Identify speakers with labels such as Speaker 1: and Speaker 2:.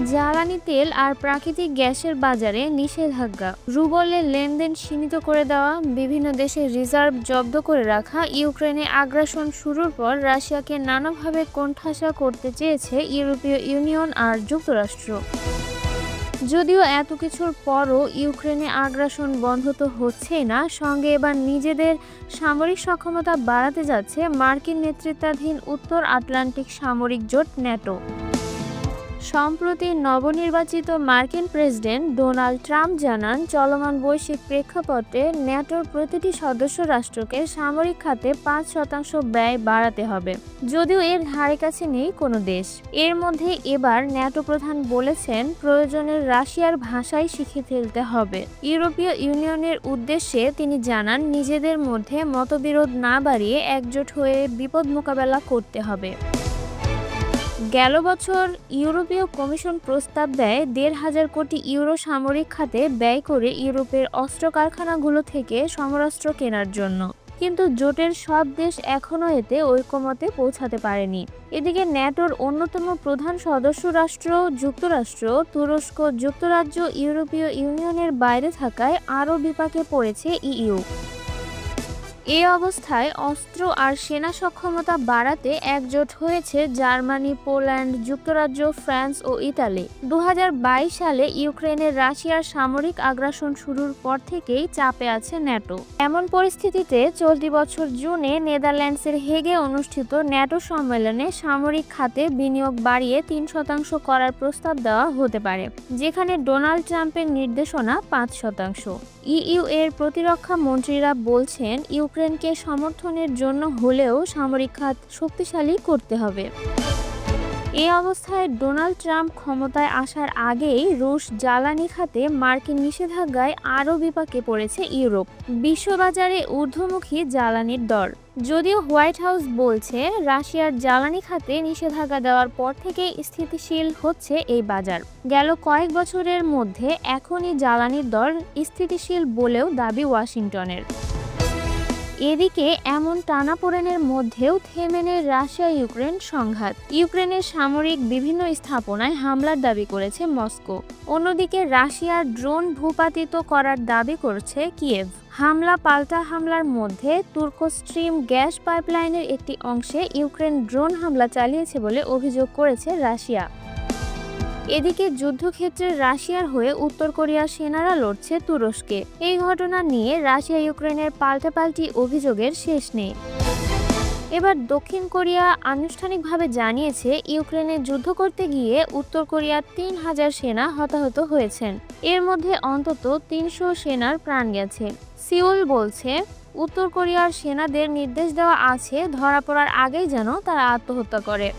Speaker 1: জ্বালানি তেল আর প্রাকৃতিক গ্যাসের বাজারে নিষেধাজ্ঞা, রুবলের লেনদেন সীমিত করে দেওয়া, বিভিন্ন দেশের রিজার্ভ জব্দ করে রাখা। ইউক্রেনে আগ্রাসন শুরুর পর রাশিয়াকে নানাভাবে কোণঠাসা করতে চেয়েছে ইউরোপীয় ইউনিয়ন আর যুক্তরাষ্ট্র। যদিও এত কিছুর পরও ইউক্রেনে আগ্রাসন বন্ধ তো হচ্ছেই না, সঙ্গে এবার নিজেদের সামরিক সক্ষমতা বাড়াতে যাচ্ছে মার্কিন নেতৃত্বাধীন উত্তর আটলান্টিক সামরিক জোট ন্যাটো। সম্প্রতি নবনির্বাচিত মার্কিন প্রেসিডেন্ট ডোনাল্ড ট্রাম্প জানান, চলমান বৈশ্বিক প্রেক্ষাপটে ন্যাটোর প্রতিটি সদস্য রাষ্ট্রকে সামরিক খাতে ৫% ব্যয় বাড়াতে হবে। যদিও এর ধারে কাছে নেই কোনো দেশ। এর মধ্যে এবার ন্যাটো প্রধান বলেছেন, প্রয়োজনে রাশিয়ার ভাষাই শিখে ফেলতে হবে। ইউরোপীয় ইউনিয়নের উদ্দেশ্যে তিনি জানান, নিজেদের মধ্যে মতবিরোধ না বাড়িয়ে একজোট হয়ে বিপদ মোকাবেলা করতে হবে। গেল বছর ইউরোপীয় কমিশন প্রস্তাব দেয় ১,৫০০ কোটি ইউরো সামরিক খাতে ব্যয় করে ইউরোপের অস্ত্র কারখানাগুলো থেকে সমরাস্ত্র কেনার জন্য, কিন্তু জোটের সব দেশ এখনও এতে ঐকমত্যে পৌঁছাতে পারেনি। এদিকে ন্যাটোর অন্যতম প্রধান সদস্য রাষ্ট্র যুক্তরাষ্ট্র, তুরস্ক, যুক্তরাজ্য ইউরোপীয় ইউনিয়নের বাইরে থাকায় আরও বিপাকে পড়েছে ইইউ। এ অবস্থায় অস্ত্র আর সেনা সক্ষমতা বাড়াতে একজোট হয়েছে জার্মানি, পোল্যান্ড, যুক্তরাজ্য, ফ্রান্স ও ইতালি। ২০২২ সালে ইউক্রেনে রাশিয়ার সামরিক আগ্রাসন শুরুর পর থেকেই চাপে আছে ন্যাটো। এমন পরিস্থিতিতে চলতি বছর জুনে নেদারল্যান্ডসের হেগে অনুষ্ঠিত ন্যাটো সম্মেলনে সামরিক খাতে বিনিয়োগ বাড়িয়ে ৩% করার প্রস্তাব দেওয়া হতে পারে, যেখানে ডোনাল্ড ট্রাম্পের নির্দেশনা ৫%। ইইউ এর প্রতিরক্ষা মন্ত্রীরা বলছেন, ইউক্রেনকে সমর্থনের জন্য হলেও সামরিক খাত শক্তিশালী করতে হবে। এ অবস্থায় ডোনাল্ড ট্রাম্প ক্ষমতায় আসার আগেই রুশ জ্বালানি খাতে মার্কিন নিষেধাজ্ঞায় আরও বিপাকে পড়েছে ইউরোপ। বিশ্ববাজারে ঊর্ধ্বমুখী জ্বালানির দর। যদিও হোয়াইট হাউস বলছে, রাশিয়ার জ্বালানি খাতে নিষেধাজ্ঞা দেওয়ার পর থেকেই স্থিতিশীল হচ্ছে এই বাজার। গেল কয়েক বছরের মধ্যে এখনই জ্বালানির দর স্থিতিশীল বলেও দাবি ওয়াশিংটনের। এদিকে এমন টানাপোড়েনের মধ্যেও থেমে নেই রাশিয়া ইউক্রেন সংঘাত। ইউক্রেনের সামরিক বিভিন্ন স্থাপনায় হামলার দাবি করেছে মস্কো। অন্যদিকে রাশিয়ার ড্রোন ভূপাতিত করার দাবি করছে কিয়েভ। হামলা পাল্টা হামলার মধ্যে তুর্ক স্ট্রিম গ্যাস পাইপলাইনের একটি অংশে ইউক্রেন ড্রোন হামলা চালিয়েছে বলে অভিযোগ করেছে রাশিয়া। এদিকে যুদ্ধক্ষেত্রে রাশিয়ার হয়ে উত্তর কোরিয়ার সেনারা লড়ছে তুরস্কে। এই ঘটনা নিয়ে রাশিয়া ইউক্রেনের পাল্টাপাল্টি অভিযোগের শেষ নেই। এবার দক্ষিণ কোরিয়া আনুষ্ঠানিকভাবে জানিয়েছে, ইউক্রেনে যুদ্ধ করতে গিয়ে উত্তর কোরিয়ার ৩,০০০ সেনা হতাহত হয়েছেন। এর মধ্যে অন্তত ৩০০ সেনার প্রাণ গেছে। সিউল বলছে, উত্তর কোরিয়ার সেনাদের নির্দেশ দেওয়া আছে ধরা পড়ার আগেই যেন তারা আত্মহত্যা করে।